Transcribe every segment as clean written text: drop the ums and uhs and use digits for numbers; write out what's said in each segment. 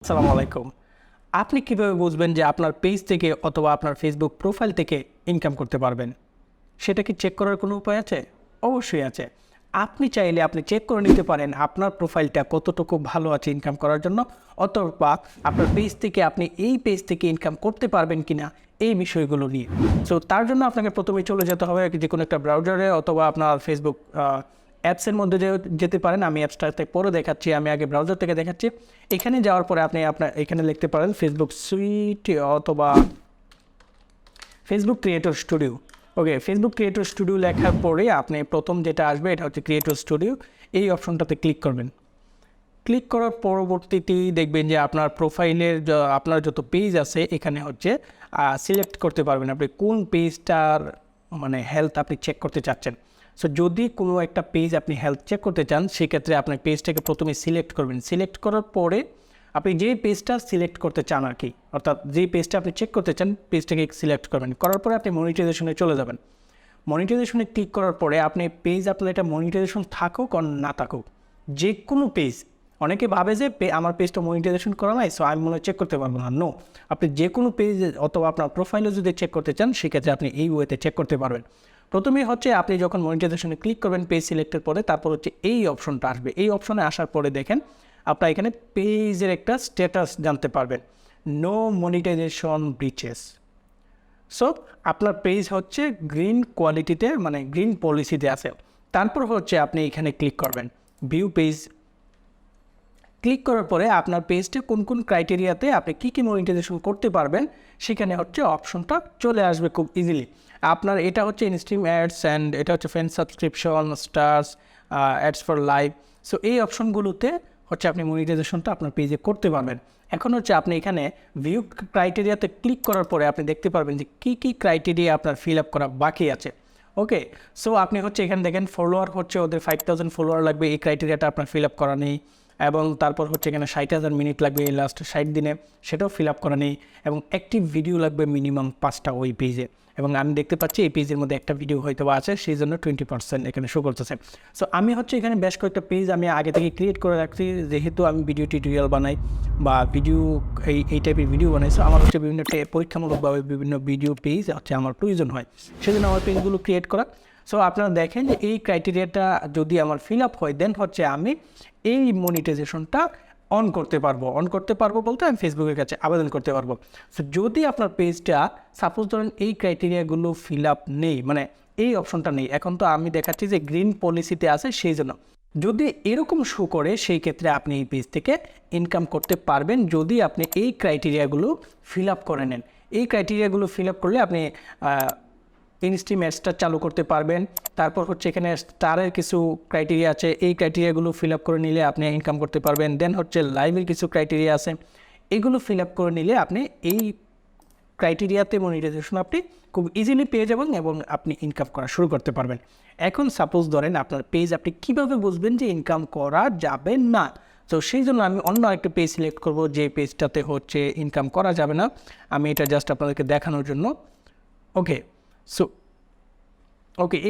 আসসালামু আলাইকুম। আপনি কিভাবে বুঝবেন যে আপনার পেজ থেকে অথবা আপনার ফেসবুক প্রোফাইল থেকে ইনকাম করতে পারবেন? সেটা কি চেক করার কোনো উপায় আছে? অবশ্যই আছে। আপনি চাইলে আপনি চেক করে নিতে পারেন আপনার প্রোফাইলটা কতটুকু ভালো আছে ইনকাম করার জন্য, অথবা আপনার পেজ থেকে আপনি এই পেজ থেকে ইনকাম করতে পারবেন কিনা এই বিষয়গুলো নিয়ে। সো তার জন্য আপনাকে প্রথমেই চলে যেতে হবে যে কোনো একটা ব্রাউজারে অথবা আপনার ফেসবুক অ্যাপসের মধ্যে যেতে পারেন। আমি অ্যাপসটাতে পরে দেখাচ্ছি, আমি আগে ব্রাউজার থেকে দেখাচ্ছি। এখানে যাওয়ার পরে আপনি আপনার এখানে লিখতে পারেন ফেসবুক সুইট অথবা ফেসবুক ক্রিয়েটর স্টুডিও। ওকে, ফেসবুক ক্রিয়েটর স্টুডিও লেখার পরে আপনি প্রথম যেটা আসবে এটা হচ্ছে ক্রিয়েটর স্টুডিও। এই অপশনটাতে ক্লিক করবেন। ক্লিক করার পরবর্তীতেই দেখবেন যে আপনার প্রোফাইলের আপনার যত পেজ আছে এখানে হচ্ছে সিলেক্ট করতে পারবেন আপনি কোন পেজটার হেলথ আপনি চেক করতে চাচ্ছেন। সো যদি কোনো একটা পেজ আপনি হেলথ চেক করতে চান সেক্ষেত্রে আপনার পেজটাকে প্রথমে সিলেক্ট করবেন। সিলেক্ট করার পরে আপনি যেই পেজটা সিলেক্ট করতে চান আর কি, অর্থাৎ যেই পেজটা আপনি চেক করতে চান পেজটাকে সিলেক্ট করবেন। করার পরে আপনি মনিটাইজেশনে চলে যাবেন। মনিটাইজেশনে ক্লিক করার পরে আপনি পেজ আপনার এটা মনিটাইজেশন থাকুক আর না থাকুক, যে কোনো পেজ, অনেকে ভাবে যে আমার পেজটা মনিটাইজেশন করা নাই সো আমি মনে হয় চেক করতে পারবো না। নো, আপনি যে কোনো পেজ অথবা আপনার প্রোফাইলে যদি চেক করতে চান সেক্ষেত্রে আপনি এই ওয়েতে চেক করতে পারবেন। প্রথমেই হচ্ছে আপনি যখন মনিটাইজেশনে ক্লিক করবেন পেজ সিলেক্টের পরে, তারপর হচ্ছে এই অপশনটা আসবে। এই অপশনে আসার পরে দেখেন আপনার এখানে পেজের একটা স্ট্যাটাস জানতে পারবেন, নো মনিটাইজেশন ব্রিচেস। সো আপনার পেজ হচ্ছে গ্রিন কোয়ালিটিতে গ্রিন পলিসিতে আছে। তারপর হচ্ছে আপনি এখানে ক্লিক করবেন ভিউ পেজ। ক্লিক করার পরে আপনার পেজটা কোন কোন ক্রাইটেরিয়াতে আপনি কী কী মনিটাইজেশন করতে পারবেন সেখানে হচ্ছে অপশনটা চলে আসবে খুব ইজিলি। আপনার এটা হচ্ছে ইনস্ট্রিম অ্যাডস অ্যান্ড এটা হচ্ছে friend subscription, stars, ads for live. So এই অপশনগুলোতে হচ্ছে আপনি মনিটাইজেশনটা আপনার পেজে করতে পারবেন। এখন হচ্ছে আপনি এখানে ভিউ ক্রাইটেরিয়াতে ক্লিক করার পরে আপনি দেখতে পারবেন যে কী কী ক্রাইটেরিয়া আপনার ফিল আপ করা বাকি আছে। ওকে, সো আপনি হচ্ছে এখানে দেখেন ফলোয়ার হচ্ছে ওদের 5000 ফলোয়ার লাগবে, এই ক্রাইটেরিয়াটা আপনার ফিল আপ করা নেই। এবং তারপর হচ্ছে এখানে 60,000 মিনিট লাগবে এই লাস্ট 60 দিনে, সেটাও ফিল আপ করা নেই। এবং অ্যাক্টিভ ভিডিও লাগবে মিনিমাম 5টা ওই পেজে, এবং আমি দেখতে পাচ্ছি এই পেজের মধ্যে একটা ভিডিও হয়তো আছে, সেই জন্য 20% এখানে শো করতেছে। সো আমি হচ্ছে এখানে বেশ কয়েকটা পেজ আমি আগে থেকে ক্রিয়েট করে রাখছি, যেহেতু আমি ভিডিও টিউটোরিয়াল বানাই বা ভিডিও এই টাইপের ভিডিও বানাই। সো আমার হচ্ছে বিভিন্ন পরীক্ষামূলকভাবে বিভিন্ন ভিডিও পেজ হচ্ছে আমার প্রয়োজন হয়, সেজন্য আমার পেজগুলো ক্রিয়েট করা। সো আপনারা দেখেন যে এই ক্রাইটেরিয়াটা যদি আমার ফিল আপ হয় দেন হচ্ছে আমি এই মনিটাইজেশনটা অন করতে পারবো বলতে আমি ফেসবুকের কাছে আবেদন করতে পারবো। সো যদি আপনার পেজটা সাপোজ ধরেন এই ক্রাইটেরিয়াগুলো ফিল আপ নেই, এই অপশনটা নেই, এখন তো আমি দেখাচ্ছি যে গ্রিন পলিসিতে আছে, সেই জন্য যদি এরকম শো করে সেই ক্ষেত্রে আপনি এই পেজ থেকে ইনকাম করতে পারবেন যদি আপনি এই ক্রাইটেরিয়াগুলো ফিল আপ করে নেন। এই ক্রাইটেরিয়াগুলো ফিল আপ করলে আপনি ইনস্ট্রিম অ্যাডসটা চালু করতে পারবেন। তারপর হচ্ছে এখানে স্টারের কিছু ক্রাইটেরিয়া আছে, এই ক্রাইটেরিয়াগুলো ফিল আপ করে নিলে আপনি ইনকাম করতে পারবেন। দেন হচ্ছে লাইভের কিছু ক্রাইটেরিয়া আছে, এগুলো ফিল আপ করে নিলে আপনি এই ক্রাইটেরিয়াতে মনিটাইজেশন আপনি খুব ইজিলি পেয়ে যাবেন এবং আপনি ইনকাম করা শুরু করতে পারবেন। এখন সাপোজ ধরেন আপনার পেজ আপনি কীভাবে বুঝবেন যে ইনকাম করা যাবে না, তো সেই জন্য আমি অন্য একটা পেজ সিলেক্ট করব যে পেজটাতে হচ্ছে ইনকাম করা যাবে না। আমি এটা জাস্ট আপনাদেরকে দেখানোর জন্য। ওকে, সো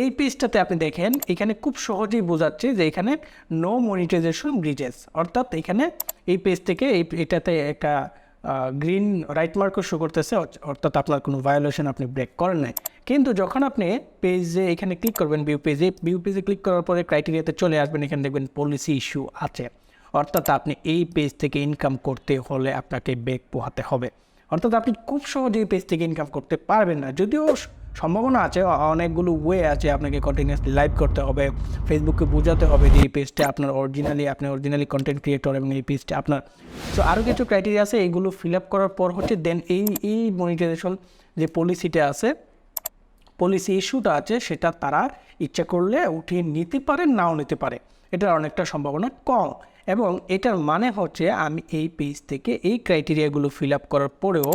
এই পেজটাতে আপনি দেখেন এখানে খুব সহজেই বোঝাচ্ছে যে এখানে নো মনিটাইজেশন ব্রিজেস, অর্থাৎ এখানে এই পেজ থেকে এটাতে একটা গ্রিন রাইট মার্কও শো করতেছে, অর্থাৎ আপনার কোনো ভায়োলেশন আপনি ব্রেক করেন নাই। কিন্তু যখন আপনি পেজে এখানে ক্লিক করবেন ভিউ পেজে ক্লিক করার পরে ক্রাইটেরিয়াতে চলে আসবেন, এখানে দেখবেন পলিসি ইস্যু আছে, অর্থাৎ আপনি এই পেজ থেকে ইনকাম করতে হলে আপনাকে বেগ পোহাতে হবে, অর্থাৎ আপনি খুব সহজেই পেজ থেকে ইনকাম করতে পারবেন না। যদিও সম্ভাবনা আছে, অনেকগুলো ওয়ে আছে, আপনাকে কন্টিনিউয়াসলি লাইভ করতে হবে, ফেসবুককে বোঝাতে হবে যে এই পেজটা আপনার অরিজিনালি কন্টেন্ট ক্রিয়েটর এবং এই পেজটা আপনার। সো আরও কিছু ক্রাইটেরিয়া আছে, এইগুলো ফিল আপ করার পর হচ্ছে দেন এই মনিটাইজেশন যে পলিসিটা আছে, পলিসি ইস্যুটা আছে, সেটা তারা ইচ্ছা করলে উঠিয়ে নিতে পারে, নাও নিতে পারে, এটার অনেকটা সম্ভাবনা কম। এবং এটার মানে হচ্ছে আমি এই পেজ থেকে এই ক্রাইটেরিয়াগুলো ফিল আপ করার পরেও,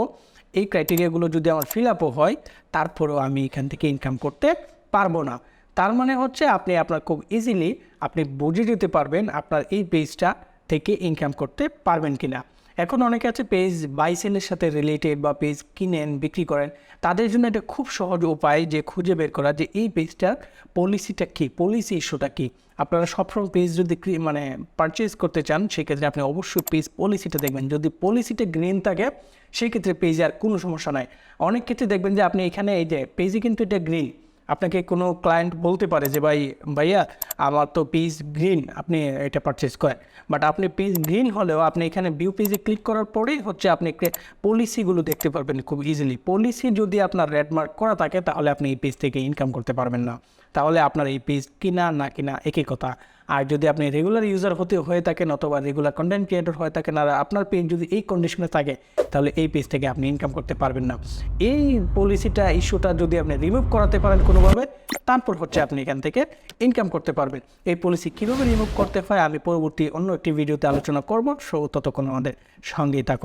এই ক্রাইটেরিয়াগুলো যদি আমার ফিল আপও হয় তারপরেও আমি এখান থেকে ইনকাম করতে পারবো না। তার মানে হচ্ছে আপনি আপনার খুব ইজিলি আপনি বুঝে যেতে পারবেন আপনার এই পেজটা থেকে ইনকাম করতে পারবেন কিনা। এখন অনেকে আছে পেজ বাই সেলের সাথে রিলেটেড বা পেজ কিনেন বিক্রি করেন, তাদের জন্য এটা খুব সহজ উপায় যে খুঁজে বের করা যে এই পেজটার পলিসিটা কী, পলিসি ইস্যুটা কী। আপনারা সবসময় পেজ যদি মানে পারচেজ করতে চান সেক্ষেত্রে আপনি অবশ্যই পেজ পলিসিটা দেখবেন। যদি পলিসিটা গ্রিন থাকে সেক্ষেত্রে পেজে আর কোনো সমস্যা নাই। অনেক ক্ষেত্রে দেখবেন যে আপনি এখানে এই যে পেজে কিন্তু এটা গ্রিন, আপনাকে কোনো ক্লায়েন্ট বলতে পারে যে ভাইয়া আমার তো পেজ গ্রিন, আপনি এটা পারচেজ করেন। বাট আপনি পেজ গ্রিন হলেও আপনি এখানে ভিউ পেজে ক্লিক করার পরেই হচ্ছে আপনি পলিসিগুলো দেখতে পারবেন খুব ইজিলি। পলিসি যদি আপনার রেড মার্ক করা থাকে তাহলে আপনি এই পেজ থেকে ইনকাম করতে পারবেন না, তাহলে আপনার এই পেজ কিনা না কিনা একই কথা। আর যদি আপনি রেগুলার ইউজার হয়ে থাকেন অথবা রেগুলার কন্টেন্ট ক্রিয়েটর হয়ে থাকেন আর আপনার পেজ যদি এই কন্ডিশনে থাকে তাহলে এই পেজ থেকে আপনি ইনকাম করতে পারবেন না। এই পলিসিটা ইস্যুটা যদি আপনি রিমুভ করাতে পারেন কোনোভাবে, তারপর হচ্ছে আপনি এখান থেকে ইনকাম করতে পারবেন। এই পলিসি কীভাবে রিমুভ করতে হয় আমি পরবর্তী অন্য একটি ভিডিওতে আলোচনা করব। ততক্ষণ আমাদের সঙ্গেই থাকুন।